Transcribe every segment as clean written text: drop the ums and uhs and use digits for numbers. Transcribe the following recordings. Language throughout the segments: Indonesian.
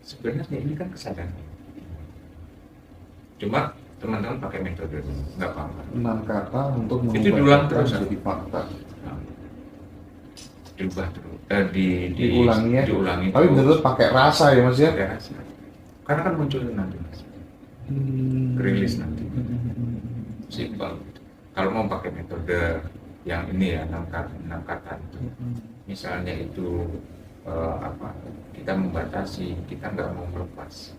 sebenarnya ini kan kesadaran. Cuma teman-teman pakai metode nggak apa-apa. 6 kata untuk Itu mengubah diulang data terus, menjadi fakta. Nah, diubah terus, Diulangi ya. diulangi Tapi terus, betul pakai rasa ya Mas ya. pakai rasa. Karena kan muncul nanti mas, rilis nanti, simpel. Kalau mau pakai metode yang ini ya, enam kata itu, misalnya itu apa, kita membatasi, kita nggak mau melepas,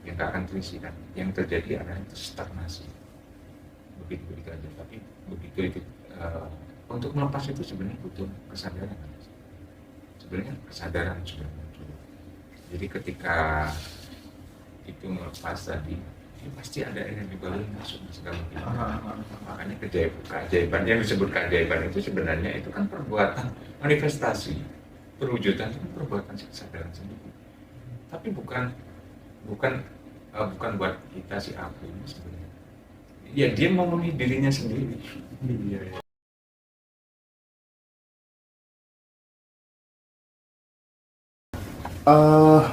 yang nggak akan terisi kan. Yang terjadi adalah itu stagnasi, begitu begitu aja. Tapi begitu itu untuk melepas itu sebenarnya butuh kesadaran. Sebenarnya kesadaran sudah muncul. Jadi ketika itu melepas tadi, ya pasti ada energi baru yang masuk di dalam kita. Makanya keajaiban yang disebut keajaiban itu sebenarnya itu kan perbuatan manifestasi, perwujudan itu perbuatan kesadaran sendiri. Tapi bukan bukan bukan buat kita si aku ini sebenarnya. Ya dia memenuhi dirinya sendiri. Iya.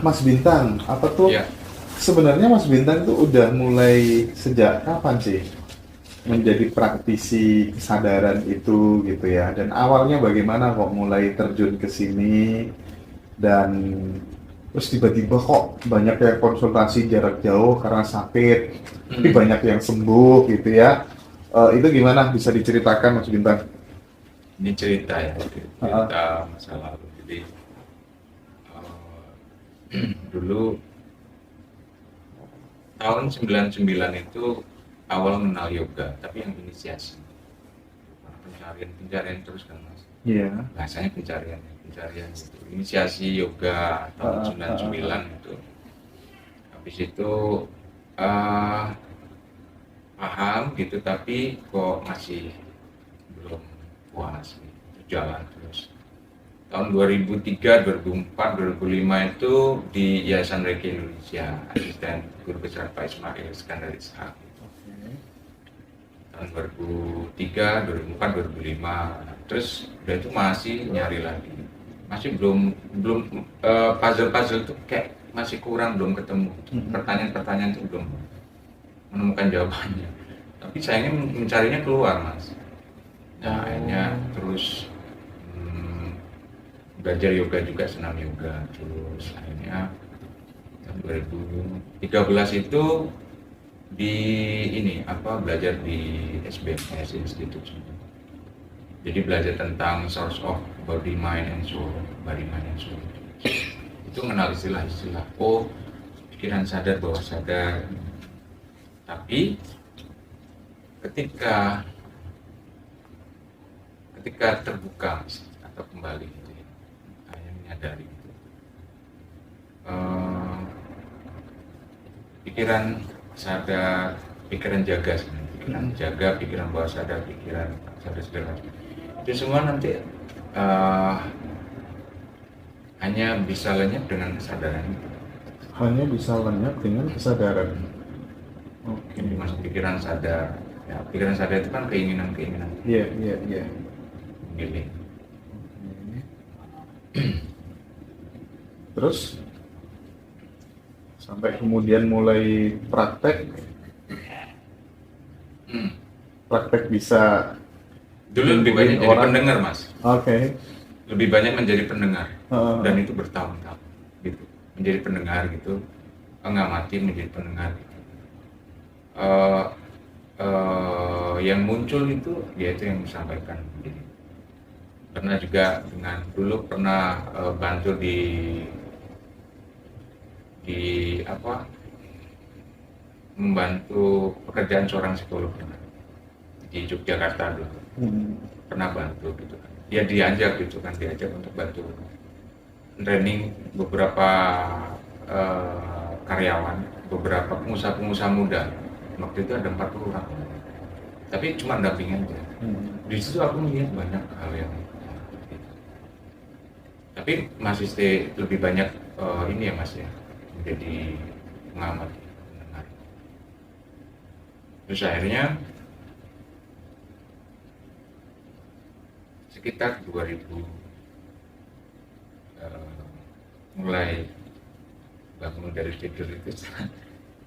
Mas Bintang, apa tuh Ya, sebenarnya Mas Bintang tuh udah mulai sejak kapan sih menjadi praktisi kesadaran itu gitu ya? Dan awalnya bagaimana kok mulai terjun ke sini dan terus tiba-tiba kok banyak yang konsultasi jarak jauh karena sakit, tapi banyak yang sembuh gitu ya? Itu gimana bisa diceritakan Mas Bintang? ini cerita ya, cerita masa lalu. Jadi dulu tahun 99 itu awal mengenal yoga, tapi yang inisiasi. Pencarian terus kan mas. Iya. Bahasanya pencarian itu. Inisiasi yoga tahun 99 itu. Habis itu eh, paham gitu, tapi kok masih belum puas gitu. Jalan terus. Tahun 2003, 2004, 2005 itu di Yayasan Reiki Indonesia, asisten guru besar Pak Ismail Iskandar Ishak. Tahun 2003, 2004, 2005. Terus udah itu masih nyari lagi. Masih belum belum puzzle-puzzle itu kayak masih kurang, belum ketemu. Pertanyaan-pertanyaan itu belum menemukan jawabannya. Tapi sayangnya mencarinya keluar, Mas. Nah, akhirnya terus belajar yoga juga, senam yoga. Terus akhirnya tahun 2013 itu di ini apa, belajar di SBMS Institute. Jadi belajar tentang source of body, mind and soul, body, mind and soul. Itu mengenal istilah-istilah. Oh, pikiran sadar, bawah sadar. Tapi ketika ketika terbuka atau kembali gitu ya, hanya menyadari gitu. Pikiran sadar, pikiran jaga sebenarnya. Pikiran jaga, pikiran bawah sadar, pikiran sadar segala macam. Itu semua nanti hanya bisa lenyap dengan kesadaran. Hanya bisa lenyap dengan kesadaran. Oke. Masuk pikiran sadar. Ya, pikiran sadar itu kan keinginan-keinginan. Iya, iya, iya. Memilih. Terus sampai kemudian mulai praktek bisa Dulu lebih banyak jadi pendengar, Mas. Oke. Lebih banyak menjadi pendengar. Dan itu bertahun-tahun gitu. Menjadi pendengar gitu. Mengamati, menjadi pendengar gitu. Yang muncul itu yaitu yang disampaikan. Pernah juga dengan dulu pernah bantu di apa, membantu pekerjaan seorang psikolog di Yogyakarta dulu. Pernah bantu gitu kan. Ya diajak gitu kan, diajak untuk bantu training beberapa karyawan, beberapa pengusaha-pengusaha muda. Waktu itu ada 40 orang. Tapi cuma dampingin aja. Di situ aku melihat banyak hal yang tapi masih stay lebih banyak ini ya Mas ya, menjadi pengamat, pendengar. Terus akhirnya sekitar 2000 mulai bangun dari tidur itu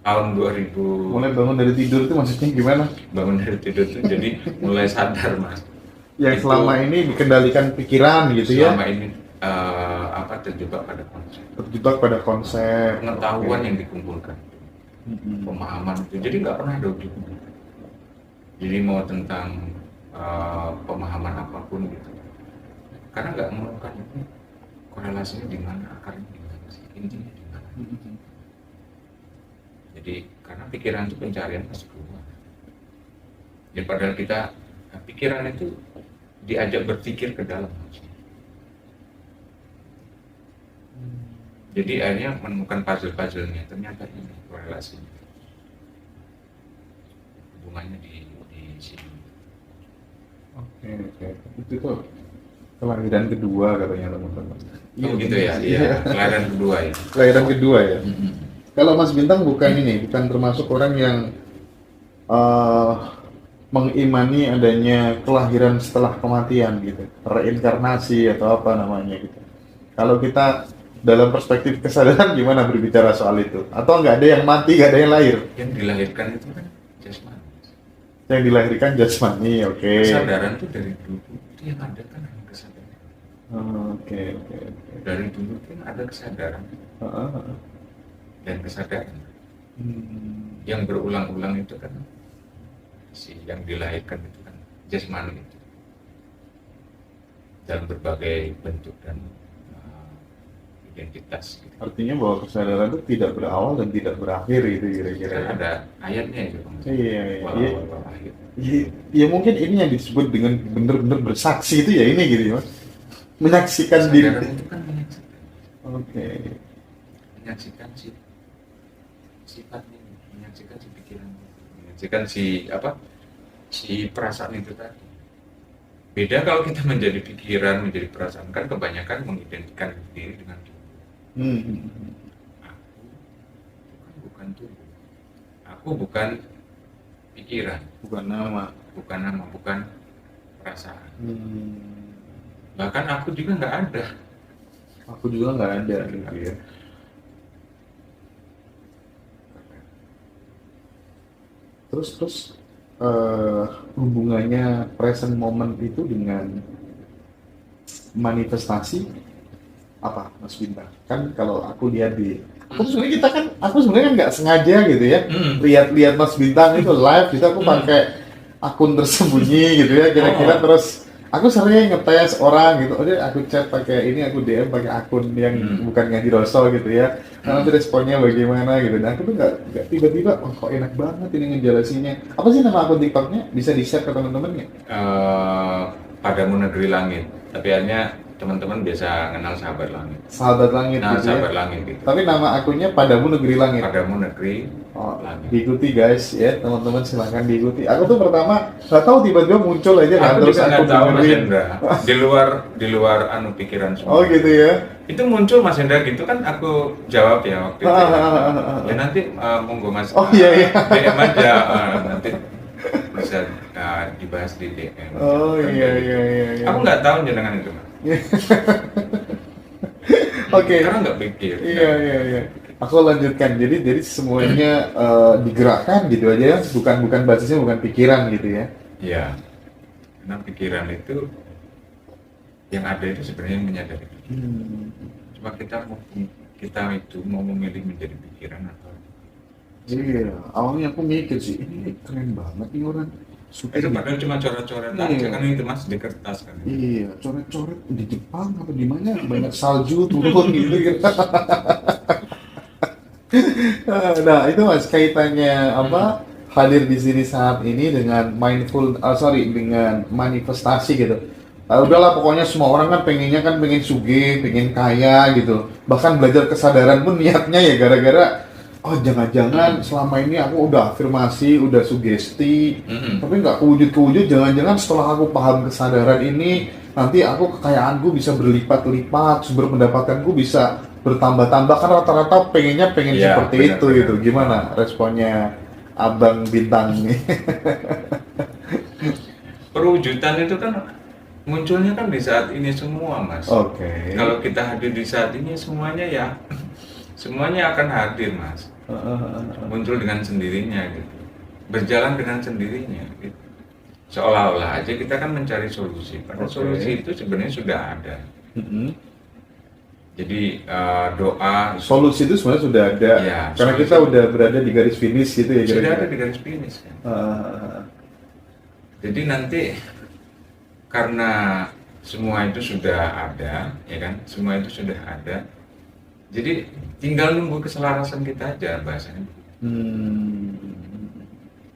tahun 2000. Mulai bangun dari tidur itu maksudnya gimana? Bangun dari tidur itu jadi mulai sadar mas. Yang Itu selama ini dikendalikan pikiran gitu ya? selama ini terjebak pada konsep Terjebak pada konsep. pengetahuan Oke. yang dikumpulkan, Mm-mm. pemahaman itu. Jadi nggak pernah ada ujungnya. Jadi mau tentang pemahaman apapun gitu, karena nggak menemukan itu korelasinya di mana, akarnya di mana sih, intinya di mana. Mm-mm. Jadi karena pikiran itu pencarian pasti keluar. Ya padahal kita pikiran itu diajak berpikir ke dalam. Jadi akhirnya menemukan puzzle-puzzlenya, ternyata ini korelasinya, hubungannya di sini. Oke. Itu tuh kelahiran kedua katanya teman-teman. Oh gitu ya, iya. Kelahiran kedua ya. Kelahiran kedua ya. Mm-mm. Kalau Mas Bintang bukan termasuk orang yang eh, mengimani adanya kelahiran setelah kematian gitu, reinkarnasi atau apa namanya gitu. Kalau kita dalam perspektif kesadaran gimana berbicara soal itu? Atau nggak ada yang mati, nggak ada yang lahir? Yang dilahirkan itu kan jasmani. Yang dilahirkan jasmani, oke. Kesadaran itu dari dulu itu yang ada kan hanya kesadaran. Oke. Dari dulu kan ada kesadaran Heeh. dan kesadaran. Hmm. Yang berulang-ulang itu kan si yang dilahirkan itu kan jasmani itu dalam berbagai bentuk dan identitas gitu. Artinya bahwa kesadaran itu tidak berawal dan tidak berakhir itu kira-kira. Kan ada ayatnya itu Bang. Iya. Wal akhir. Ya mungkin ini yang disebut dengan benar-benar bersaksi itu ya ini gitu ya Mas. Menyaksikan diri. Kesadaran itu kan menyaksikan. Oke. Menyaksikan si sifatnya, menyaksikan si pikiran, menyaksikan si perasaan itu tadi. Beda kalau kita menjadi pikiran, menjadi perasaan, kan kebanyakan mengidentikan diri dengan tubuh. Aku bukan tubuh, aku bukan pikiran, Bukan nama. bukan perasaan. Bahkan aku juga nggak ada. Aku juga nggak ada gitu ya. Terus hubungannya present moment itu dengan manifestasi apa Mas Bintang? Kan kalau aku lihat aku sebenarnya kan nggak sengaja gitu ya lihat Mas Bintang itu live gitu, aku pakai akun tersembunyi gitu ya kira-kira. Terus aku sering ngetes orang gitu, aku chat pakai ini, aku DM pakai akun yang bukan Ngaji Roso gitu ya. Nanti responnya bagaimana gitu. Dan aku tuh nggak tiba-tiba, kok enak banget ini ngejelasinnya. Apa sih nama akun TikToknya? Bisa di-share ke teman-teman nggak? Padamu Negeri Langit. Tapi hanya teman-teman biasa kenal Sahabat Langit. Sahabat Langit Nah, gitu Sahabat ya. Langit gitu. Tapi nama akunnya Padamu Negeri Langit. Padamu Negeri Oh, Langit. diikuti guys ya teman-teman, silahkan diikuti. Aku tuh pertama nggak tahu, tiba-tiba muncul aja kan, Aku terus juga aku nggak tahu Mas dengerin. Hendra. Di luar pikiran semua. Oh gitu ya. Itu muncul Mas Hendra gitu kan, aku jawab ya waktu itu. Ya nanti monggo Mas. Oh, iya. DM aja, nanti bisa dibahas di DM. Oh iya. Aku nggak tahu jenengan itu Mas. Oke. Karena nggak pikir. Iya. Aku lanjutkan. Jadi semuanya digerakkan gitu aja ya. Bukan basisnya bukan pikiran gitu ya. Iya. Karena pikiran itu yang ada itu sebenarnya menyadari. Cuma kita itu mau memilih menjadi pikiran atau Iya. Awalnya aku mikir sih, ini keren banget nih orang. itu padahal cuma coret-coret aja Iya. kan, itu Mas di kertas kan. Iya, coret-coret di Jepang apa di mana banyak salju turun gitu. Nah, itu Mas kaitannya apa? Hadir di sini saat ini dengan dengan manifestasi gitu. Udahlah pokoknya semua orang kan pengen sugih, pengen kaya gitu. Bahkan belajar kesadaran pun niatnya ya gara-gara jangan-jangan selama ini aku udah afirmasi, udah sugesti, tapi nggak kewujud, jangan-jangan setelah aku paham kesadaran ini nanti kekayaanku bisa berlipat-lipat, sumber pendapatanku bisa bertambah-tambah, kan rata-rata pengen Ya, seperti benar, itu benar. gitu. Gimana responnya Abang Bintang nih? Perwujudan itu kan munculnya kan di saat ini semua Mas. Oke. Kalau kita hadir di saat ini semuanya ya semuanya akan hadir Mas, muncul dengan sendirinya gitu, berjalan dengan sendirinya gitu. Seolah-olah aja kita kan mencari solusi, padahal solusi itu sebenarnya sudah ada. Jadi doa Solusi itu sebenarnya sudah ada, ya, karena kita udah berada di garis finish gitu ya. Sudah ada di garis finish kan. Jadi nanti karena semua itu sudah ada, ya kan? Semua itu sudah ada. Jadi tinggal nunggu keselarasan kita aja bahasanya.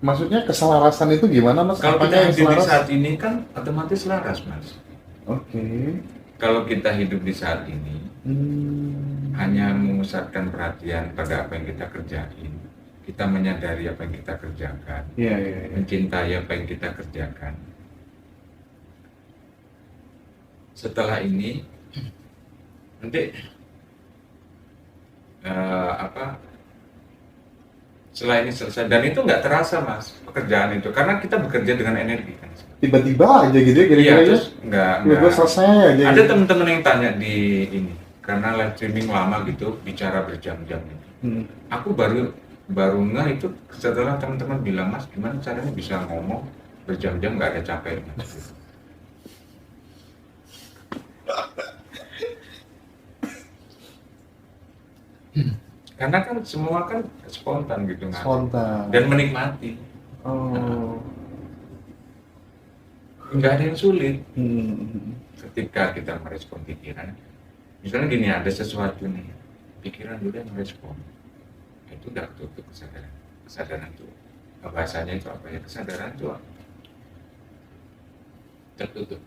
Maksudnya keselarasan itu gimana Mas? Kalau kita hidup di saat ini kan otomatis selaras Mas. Oke. Kalau kita hidup di saat ini hanya memusatkan perhatian pada apa yang kita kerjain, kita menyadari apa yang kita kerjakan, mencintai apa yang kita kerjakan. Setelah ini nanti setelah ini selesai, dan itu nggak terasa Mas pekerjaan itu, karena kita bekerja dengan energi kan. Tiba-tiba aja gitu ya kira-kira. Iya, terus nggak selesai aja. Ada gitu. Teman-teman yang tanya di ini, karena live streaming lama gitu, bicara berjam-jam gitu. Aku baru nggak itu setelah teman-teman bilang, Mas gimana caranya bisa ngomong berjam-jam nggak ada capeknya. Karena kan semua kan spontan gitu kan. Spontan. Dan menikmati. Nggak ada yang sulit. Ketika kita merespon pikiran, misalnya gini, ada sesuatu nih, pikiran udah merespon, itu udah tutup kesadaran. Kesadaran itu bahasanya itu apa ya? Kesadaran itu tertutup,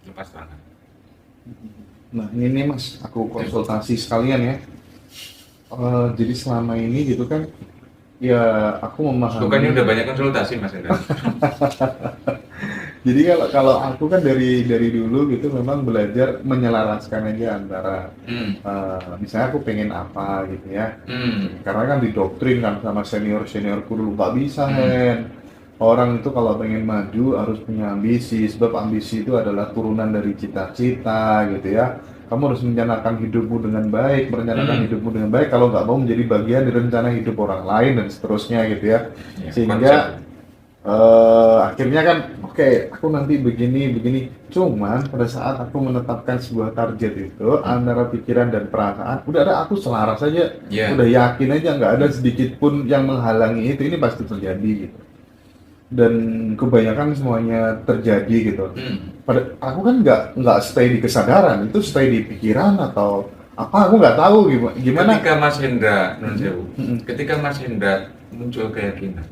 lepas tangan. Nah ini Mas, aku konsultasi sekalian ya. Jadi selama ini gitu kan, ya aku memahami. Bukannya udah banyak konsultasi Mas Hendra? Jadi kalau aku kan dari dulu gitu memang belajar menyelaraskan aja antara misalnya aku pengen apa gitu ya. Karena kan didoktrin kan sama senior dulu nggak bisa orang itu kalau pengen maju harus punya ambisi, sebab ambisi itu adalah turunan dari cita-cita gitu ya. Kamu harus merencanakan hidupmu dengan baik, kalau nggak mau menjadi bagian dari rencana hidup orang lain dan seterusnya gitu ya. Sehingga akhirnya kan oke, aku nanti begini. Cuman pada saat aku menetapkan sebuah target itu antara pikiran dan perasaan, udah ada, aku selaras aja, udah yakin aja, nggak ada sedikit pun yang menghalangi itu, ini pasti terjadi gitu. Dan kebanyakan semuanya terjadi gitu. Aku kan nggak stay di kesadaran, itu stay di pikiran atau apa, aku nggak tahu gimana. Ketika Mas Hendra, ketika Mas Hendra muncul keyakinan,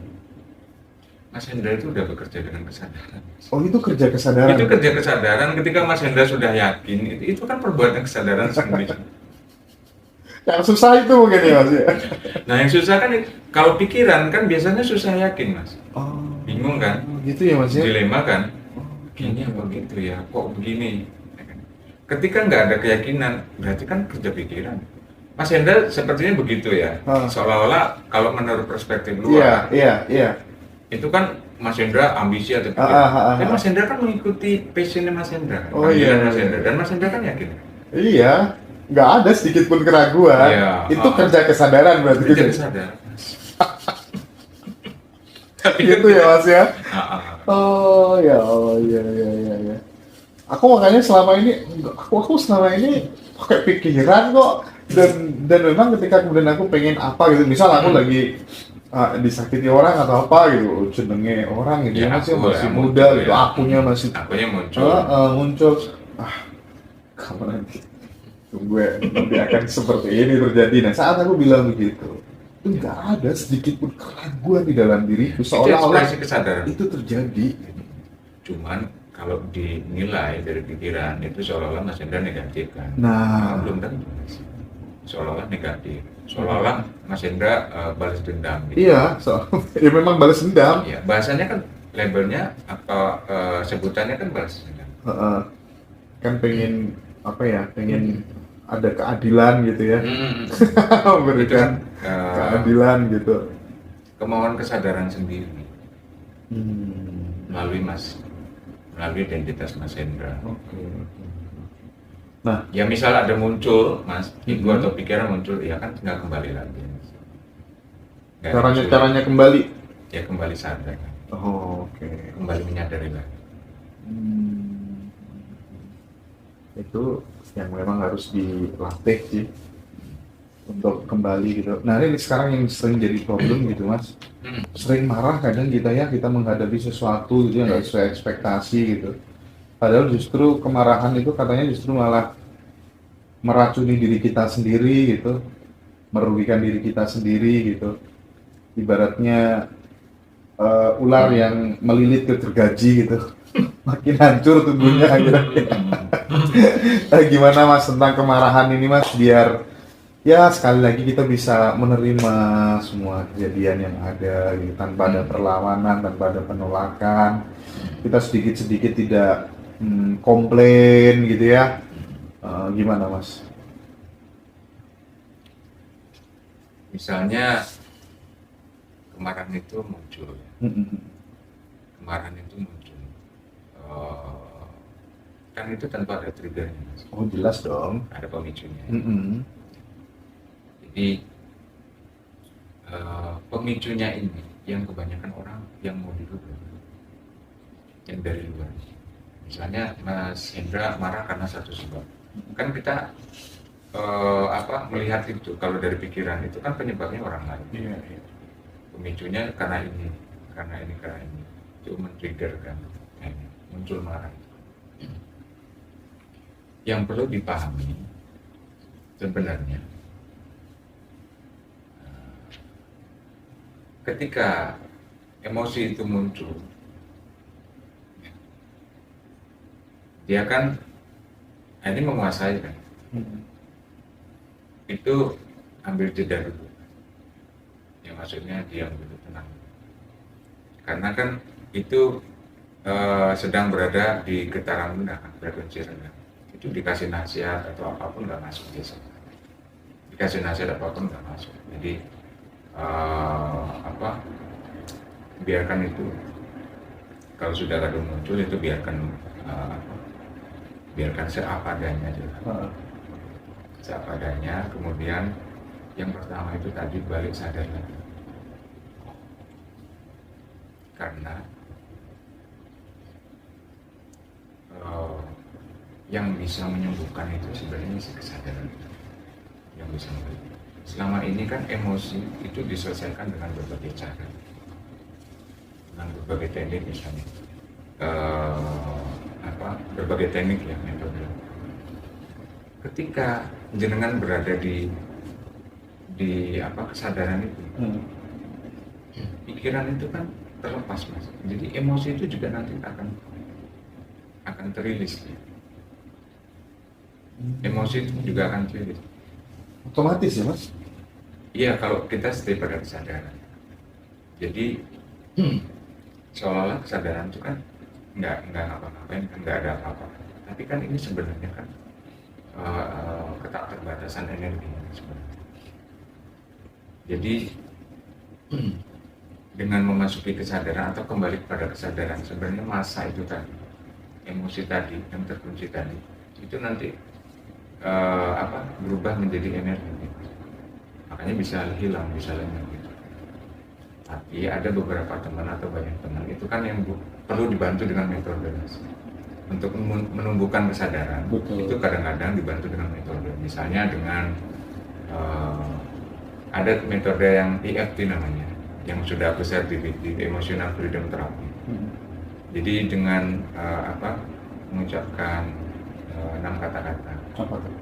Mas Hendra itu udah bekerja dengan kesadaran. Oh, itu kerja kesadaran? Itu kerja kesadaran. Ketika Mas Hendra sudah yakin, itu kan perbuatan kesadaran sendiri. Yang susah itu mungkin ya Mas ya? Nah yang susah kan, kalau pikiran kan biasanya susah yakin Mas. Bingung kan? Gitu ya Mas ya? Dilema kan? Gini apa gitu ya, kok begini? Ketika nggak ada keyakinan, berarti kan kerja pikiran. Mas Hendra sepertinya begitu ya, seolah-olah kalau menurut perspektif luar. Iya. Itu kan Mas Hendra ambisi atau pikiran. Tapi Mas Hendra kan mengikuti passionnya Mas Hendra, Mas Hendra, dan Mas Hendra kan yakin. Iya, nggak ada sedikit pun keraguan. Itu kerja kesadaran berarti. Kerja kesadaran. Gitu ya Mas ya. Oh ya Allah, iya. Aku makanya selama ini pakai pikiran kok, dan memang ketika kemudian aku pengen apa gitu, misal aku lagi disakiti orang atau apa gitu, jenenge orang gitu ya, masih muda gitu, akunya muncul. Kamu nanti tunggu ya, nanti akan seperti ini terjadi. Nah saat aku bilang begitu, itu nggak ada sedikit pun keraguan di dalam diriku, seolah-olah itu terjadi. Cuman kalau dinilai dari pikiran itu seolah-olah Mas Hendra negatif kan? Nah, belum tentu. Seolah-olah negatif, seolah-olah Mas Hendra balas dendam. Gitu. Iya, ya memang balas dendam. Iya, bahasanya kan labelnya atau sebutannya kan balas dendam. Kan pengen apa ya? Pengen ada keadilan gitu ya. Berikan keadilan gitu. Kemauan kesadaran sendiri melalui identitas Mas Hendra. Nah, Ya misal ada muncul, Mas, ego Mhm. atau pikiran muncul, ya kan tinggal kembali lagi. Nggak ada caranya kesulitan. caranya kembali. Ya kembali sadar, Oh, oke. kembali menyadari lagi. Hmm. Itu yang memang harus dilatih sih untuk kembali gitu. Nah ini sekarang yang sering jadi problem gitu mas, Hmm. sering marah kadang kita menghadapi sesuatu gitu yang nggak sesuai ekspektasi gitu. Padahal justru kemarahan itu katanya justru malah meracuni diri kita sendiri gitu, merugikan diri kita sendiri gitu. Ibaratnya ular yang melilit ke gergaji gitu, makin hancur tubuhnya akhirnya. Gimana mas tentang kemarahan ini mas biar ya sekali lagi kita bisa menerima semua kejadian yang ada gitu, tanpa ada perlawanan, tanpa ada penolakan. Kita sedikit-sedikit tidak komplain gitu ya. Gimana mas? Misalnya kemarahan itu muncul, ya. Mm-mm. Kemarahan itu muncul. Eh, kan itu tanpa ada triggernya, Mas. Oh jelas dong. Ada pemicunya. Mm-mm. Jadi pemicunya ini yang kebanyakan orang yang mau diluar, yang dari luar. Misalnya Mas Hendra marah karena satu sebab. Kan kita melihat itu kalau dari pikiran itu kan penyebabnya orang lain. Iya, iya. Pemicunya karena ini, karena ini, karena ini. Itu men-trigger kan, muncul marah. Yang perlu dipahami sebenarnya ketika emosi itu muncul, dia kan ini menguasai kan. Itu ambil jeda dulu. Ya maksudnya diam dulu, tenang. Karena kan itu sedang berada di getaran rendah, frekuensi rendah. Itu dikasih nasihat atau apapun nggak masuk biasa. Dikasih nasihat apapun nggak masuk. Jadi biarkan itu. Kalau sudah kadung muncul itu biarkan seadanya aja. Seadanya. Kemudian yang pertama itu tadi balik sadar lagi. Karena yang bisa menyembuhkan itu sebenarnya si kesadaran yang bisa menyembuhkan. Selama ini kan emosi itu diselesaikan dengan berbagai cara, dengan berbagai teknik misalnya, berbagai teknik ya metode. Ketika jenengan berada di kesadaran itu, pikiran itu kan terlepas mas. Jadi emosi itu juga nanti akan terilis. Emosi itu juga akan terilis. Otomatis ya mas? Iya, kalau kita stay pada kesadaran. Jadi seolah-olah kesadaran itu kan nggak ngapa-ngapain, nggak ada apa-apa. Tapi kan ini sebenarnya kan keterbatasan energi sebenarnya. Jadi dengan memasuki kesadaran atau kembali kepada kesadaran, sebenarnya masa itu tadi, emosi tadi yang terkunci tadi, itu nanti berubah menjadi energi. Makanya bisa hilang, bisa lenyap gitu. Tapi ada beberapa teman atau banyak teman itu kan yang perlu dibantu dengan metode untuk menumbuhkan kesadaran. Betul. Itu kadang-kadang dibantu dengan metode, misalnya dengan ada metode yang EFT namanya, yang sudah aku share di Emotional Freedom Therapy. Jadi dengan mengucapkan 6 kata-kata. Apa tuh?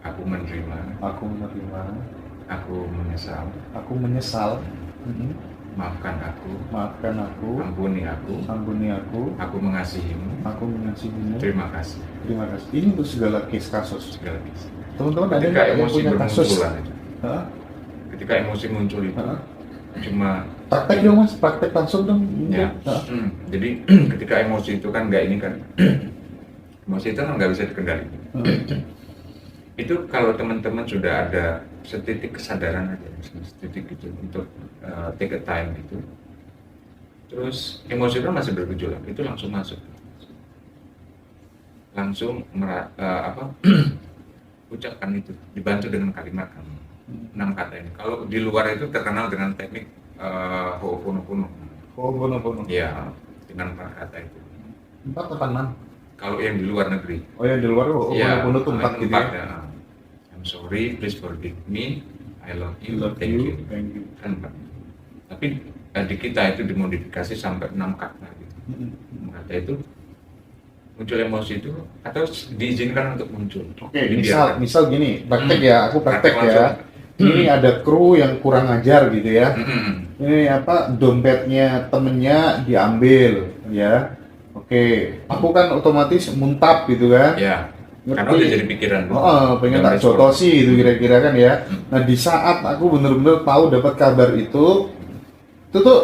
Aku menerima. Aku menerima. Aku menyesal. Aku menyesal. Maafkan aku. Maafkan aku. Ampuni aku. Ampuni aku. Aku mengasihimu. Aku mengasihimu. Terima kasih. Terima kasih. Ini untuk segala case kasus. Segala case. Teman-teman ada Ketika yang emosi punya kasus? Ketika emosi muncul itu cuma praktek dong mas, praktek langsung dong. Ya. Jadi ketika emosi itu kan nggak ini kan, emosi itu kan nggak bisa dikendalikan. Itu kalau teman-teman sudah ada setitik kesadaran aja, setitik gitu untuk take a time gitu. Terus emosi itu masih bergejolak, itu langsung masuk. langsung ucapkan itu dibantu dengan kalimat kamu 6 kata ini. Kalau di luar itu terkenal dengan teknik Ho'oponopono. Ho'oponopono. Ya, dengan 4 kata itu. 4 atau 6? Kalau yang di luar negeri. Oh, yang di luar Ho'oponopono itu 4 gitu ya? Ya. I'm sorry, please forgive me, I love you, Thank you. Kan 4. Tapi di kita itu dimodifikasi sampai 6 kata gitu. Kata itu muncul emosi itu atau diizinkan untuk muncul. Oke, misal gini, praktek ya, aku praktek ya. Ini ada kru yang kurang ajar gitu ya. Ini dompetnya temennya diambil ya. Oke, aku kan otomatis muntap gitu kan. Ya. Karena udah jadi pikiran. Pengen tak jotosi itu kira-kira kan ya. Nah, di saat aku bener-bener tahu dapat kabar itu tuh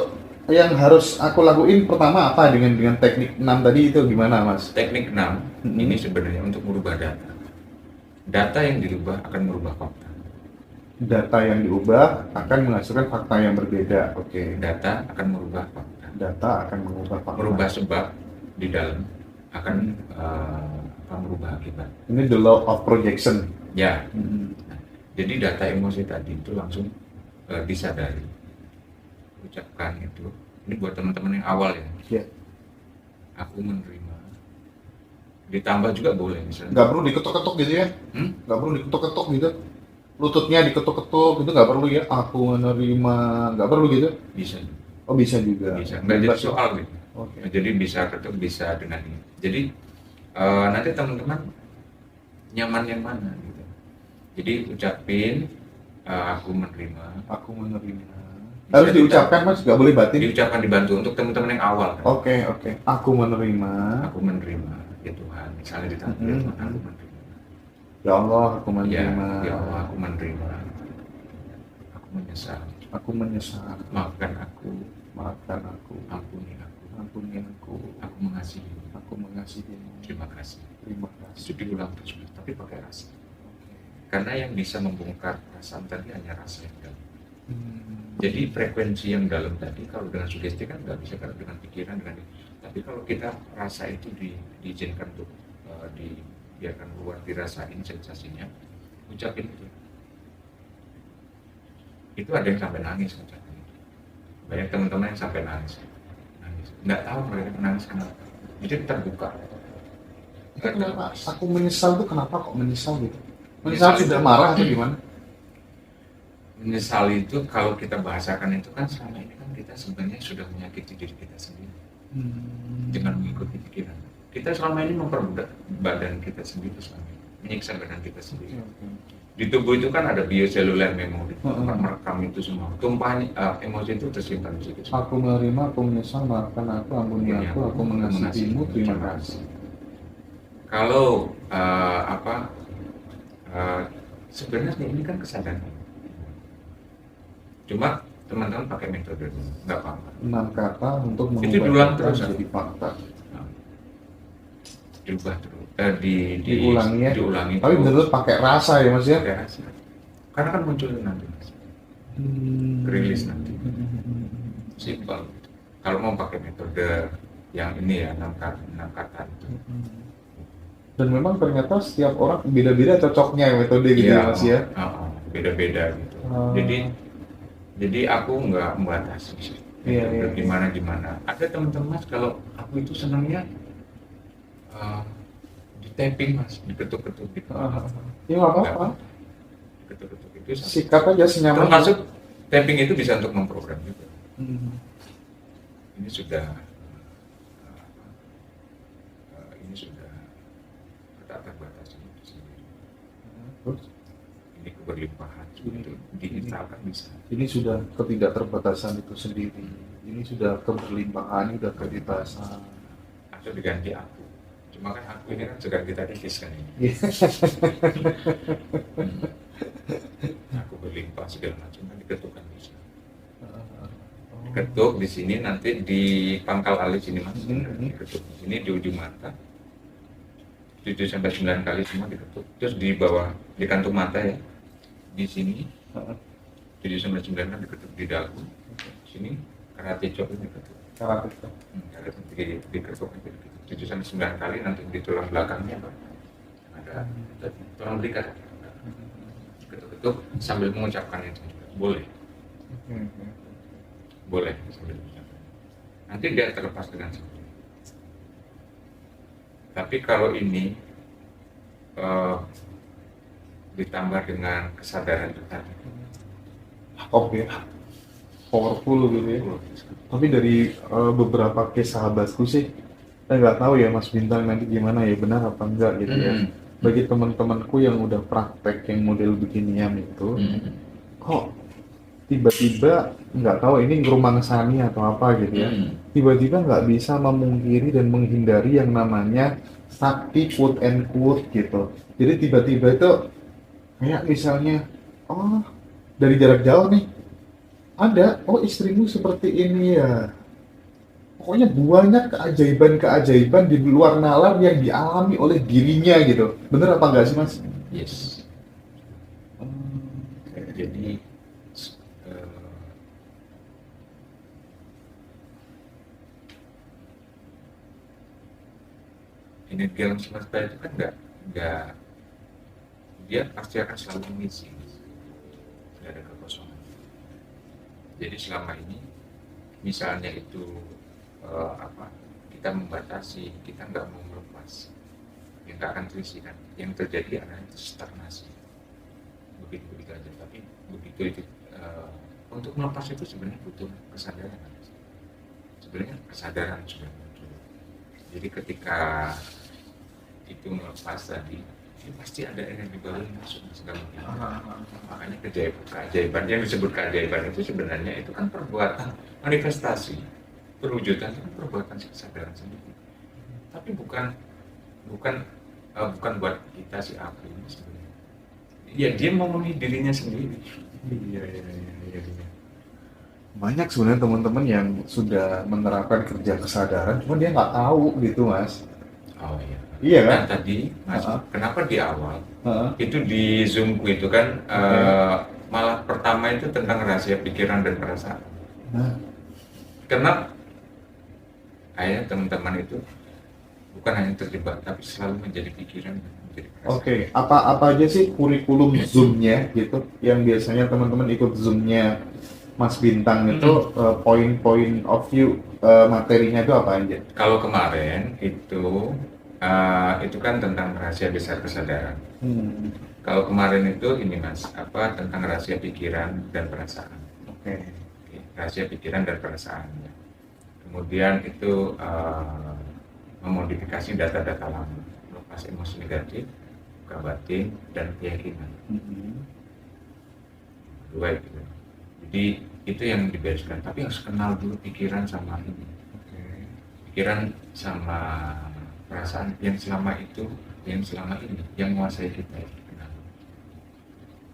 yang harus aku lakuin pertama apa dengan teknik 6 tadi itu gimana, Mas? Teknik 6 ini sebenarnya untuk merubah data. Data yang dirubah akan merubah fakta. Data yang diubah akan menghasilkan fakta yang berbeda. Oke. Data akan merubah fakta. Data akan mengubah fakta. Merubah sebab di dalam akan merubah akibat. Ini the law of projection. Ya. Jadi data emosi tadi itu langsung disadari. Ucapkan itu. Ini buat teman-teman yang awal ya. Iya. Aku menerima. Ditambah juga boleh misalnya. Nggak perlu diketok-ketok gitu ya? Nggak perlu diketok-ketok gitu. Lututnya diketok-ketok gitu nggak perlu ya? Aku menerima, nggak perlu gitu? Bisa. Oh, bisa juga. Bisa. Nggak jadi soal gitu. Okay. Jadi bisa ketuk, bisa dengan ini. Jadi nanti teman-teman nyaman yang mana gitu. Jadi ucapin aku menerima. Aku menerima. Harus diucapkan, Mas, nggak boleh batin. Diucapkan dibantu untuk teman-teman yang awal. Kan? Oke. Aku menerima. Aku menerima. Ya Tuhan, misalnya ditampilkan aku menerima. Ya Allah, aku menerima. Ya Allah, aku menerima. Aku menyesal. Aku menyesal. Maafkan aku. Maafkan aku. Ampuni aku. Ampuni aku. Aku mengasihi. Aku mengasihimu. Terima kasih. Terima kasih. Itu diulang terus, tapi pakai rasa. Karena yang bisa membongkar perasaan tadi hanya rasa yang dalam. Jadi frekuensi yang dalam tadi kalau dengan sugesti kan nggak bisa, kalau dengan pikiran tapi kalau kita rasa itu diizinkan untuk dibiarkan keluar, dirasain sensasinya, ucapin itu ada yang sampai nangis ucapin itu. Banyak teman-teman yang sampai nangis, nggak tahu mereka nangis kenapa, jadi terbuka. Kenapa aku menyesal tuh, kenapa kok menyesal gitu? Menyesal sudah marah atau gimana? Menyesal itu kalau kita bahasakan itu kan selama ini kan kita sebenarnya sudah menyakiti diri kita sendiri dengan mengikuti pikiran. Kita selama ini memperbudak badan kita sendiri, selama ini menyiksa badan kita sendiri. Di tubuh itu kan ada bioseluler memori, merekam itu semua. Tumpahan emosi itu tersimpan di situ. Aku menerima, aku menyesal, maafkan aku, ampuni aku mengasihimu, terima kasih. Kalau sebenarnya ini kan kesadaran. Cuma teman-teman pakai metode nggak apa-apa. 6 kata untuk mengubah terus jadi fakta. Diubah terus, diulangi ya. Diulangi. Tapi benar pakai rasa ya, Mas ya. Pakai rasa. Karena kan muncul nanti, Mas. Rilis nanti. Simpel. Kalau mau pakai metode yang ini ya 6 kata itu. Dan memang ternyata setiap orang beda-beda cocoknya metode gitu ya, Mas ya. Beda-beda gitu. Jadi aku nggak membatasi gimana. Ada teman-teman Mas, kalau aku itu senangnya di tapping Mas, diketuk-ketuk gitu. Ini apa-apa. Diketuk-ketuk itu sikat aja senyaman. Termasuk tapping itu bisa untuk memprogram juga. Ini sudah tak terbatas itu sendiri. Ini keberlimpahan itu diinstalkan bisa. Ini sudah ketidakterbatasan itu sendiri. Ini sudah keberlimpahan, sudah kebebasan. Atau diganti aku. Cuma kan aku ini kan sedang kita rilis kan ini. Aku berlimpah segala macam kan diketukkan bisa. Diketuk di sini, nanti di pangkal alis ini Mas. Diketuk di sini di ujung mata. 7 sampai 9 kali semua diketuk. Terus di bawah di kantung mata ya. Di sini 7 sampai 9 kan diketuk di dagu. Sini karate chop ini diketuk. Karate chop. Diketuk. 7 sampai 9 kali, nanti di tulang belakangnya ada tulang belikat. Ketuk-ketuk sambil mengucapkan itu boleh. Boleh sambil mengucapkan. Nanti dia terlepas dengan sendiri. Tapi kalau ini ditambah dengan kesadaran itu tadi, Oke, powerful gitu ya. Tapi dari beberapa case sahabatku sih, saya nggak tahu ya Mas Bintang nanti gimana ya, benar apa enggak gitu ya. Bagi teman-temanku yang udah praktek yang model beginian itu, kok tiba-tiba nggak tahu ini ngerumangsani atau apa gitu ya, tiba-tiba nggak bisa memungkiri dan menghindari yang namanya sakti quote and quote gitu. Jadi tiba-tiba itu kayak misalnya, oh dari jarak jauh nih ada, oh istrimu seperti ini ya. Pokoknya banyak keajaiban-keajaiban di luar nalar yang dialami oleh dirinya gitu. Bener apa enggak sih Mas? Yes. Jadi energi alam semesta itu kan nggak dia pasti akan selalu mengisi, tidak ada kekosongan. Jadi selama ini misalnya itu kita membatasi, kita nggak mau melepas, ya nggak akan terisi kan. Yang terjadi adalah stagnasi, begitu aja. Tapi begitu itu untuk melepas itu sebenarnya butuh kesadaran. Sebenarnya kesadaran sudah muncul. Jadi ketika itu melepas tadi, ya pasti ada energi baru yang masuk segala macam. Makanya keajaiban yang disebut keajaiban itu sebenarnya itu kan perbuatan manifestasi, perwujudan itu kan perbuatan kesadaran sendiri. Tapi bukan buat kita si aku ini sebenarnya. Ya dia memenuhi dirinya sendiri. Iya. Banyak sebenarnya teman-teman yang sudah menerapkan kerja kesadaran, cuma dia nggak tahu gitu Mas. Oh iya. Iya kan? Nah tadi Mas, kenapa di awal Heeh. itu di Zoomku itu kan malah pertama itu tentang rahasia pikiran dan perasaan. Nah, Karena ayah teman-teman itu bukan hanya terjebak, tapi selalu menjadi pikiran dan menjadi perasaan. Oke, apa aja sih kurikulum Zoom-nya gitu yang biasanya teman-teman ikut Zoom-nya Mas Bintang itu point of view materinya itu apa aja? Kalau kemarin itu kan tentang rahasia besar kesadaran. Kalau kemarin itu ini Mas, tentang rahasia pikiran dan perasaan. Oke. Rahasia pikiran dan perasaan. Kemudian itu memodifikasi data-data lama, melepas emosi negatif, buka batin, dan keyakinan. Dua itu. Jadi itu yang dibereskan. Tapi harus kenal dulu pikiran sama ini. Pikiran sama perasaan yang selama ini yang menguasai kita itu.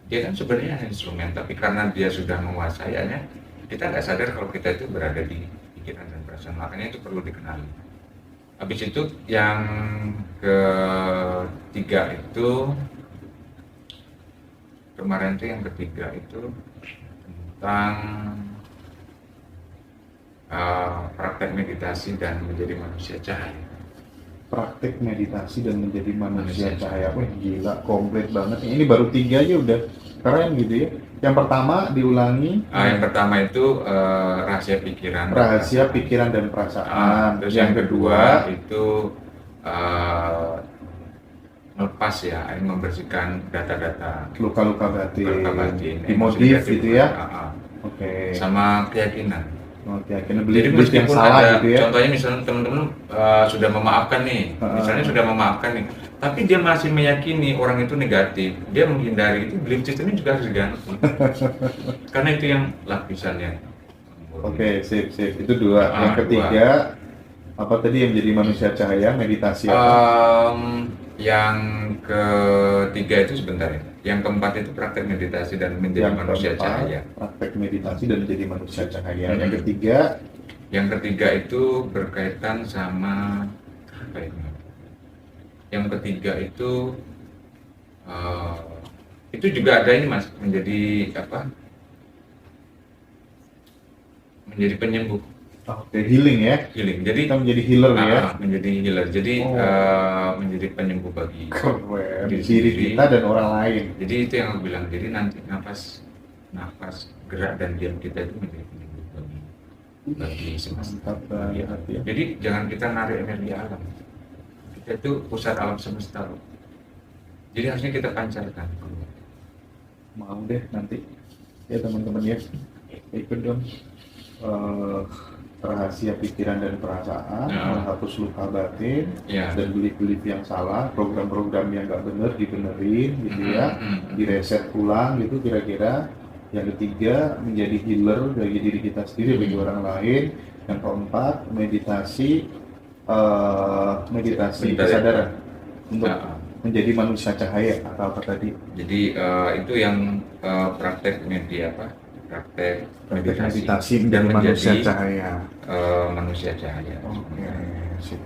Dia kan sebenarnya instrumen, tapi karena dia sudah menguasainya, kita nggak sadar kalau kita itu berada di pikiran dan perasaan. Makanya itu perlu dikenali. Habis itu yang ketiga itu kemarin tuh yang ketiga itu tentang praktek meditasi dan menjadi manusia cahaya. Praktek meditasi dan menjadi manusia cahaya. Wah gila, komplit banget. Ini baru 3 aja udah keren gitu ya. Yang pertama diulangi. Yang pertama itu rahasia pikiran. Rahasia pikiran dan perasaan. Terus yang kedua itu melepas ya, membersihkan data-data luka-luka batin. dimodif gitu ya. Oke. Sama keyakinan. Keyakinan Jadi belief yang salah ada, gitu ya. contohnya misalnya teman-teman sudah memaafkan nih, tapi dia masih meyakini orang itu negatif, dia menghindari, itu belief systemnya juga harus diganti. Karena itu yang lapisannya. Oke, sip. Itu 2. Yang ketiga, apa tadi yang menjadi manusia cahaya, meditasi apa? Yang ketiga itu sebentar ya. Yang keempat itu praktek meditasi dan menjadi manusia cahaya. Praktek meditasi dan menjadi manusia cahaya. Yang ketiga itu berkaitan sama apa ini? Yang ketiga itu juga ada ini Mas, menjadi apa? Menjadi penyembuh. Oke, healing ya. Healing. Jadi Kita menjadi healer ya. menjadi healer. Jadi Oh. menjadi penyembuh bagi Keren. diri Diri sendiri. kita dan orang lain. Jadi itu yang aku bilang. Jadi nanti nafas gerak dan diam kita itu menjadi penyembuh bagi semesta. Mantap banget ya. Jadi jangan kita narik energi alam. Kita itu pusat alam semesta loh. Jadi harusnya kita pancarkan. Mau deh nanti ya teman-teman ya, ikut dong. Rahasia pikiran dan perasaan, menghapus luka batin, dan belief-belief yang salah, program-program yang nggak bener dibenerin gitu ya, direset ulang gitu kira-kira. Yang ketiga, menjadi healer bagi diri kita sendiri, bagi orang lain. Yang keempat, meditasi kesadaran untuk menjadi manusia cahaya atau apa tadi. Jadi itu yang praktek praktek meditasi dan manusia cahaya. Manusia cahaya. Oke, sip.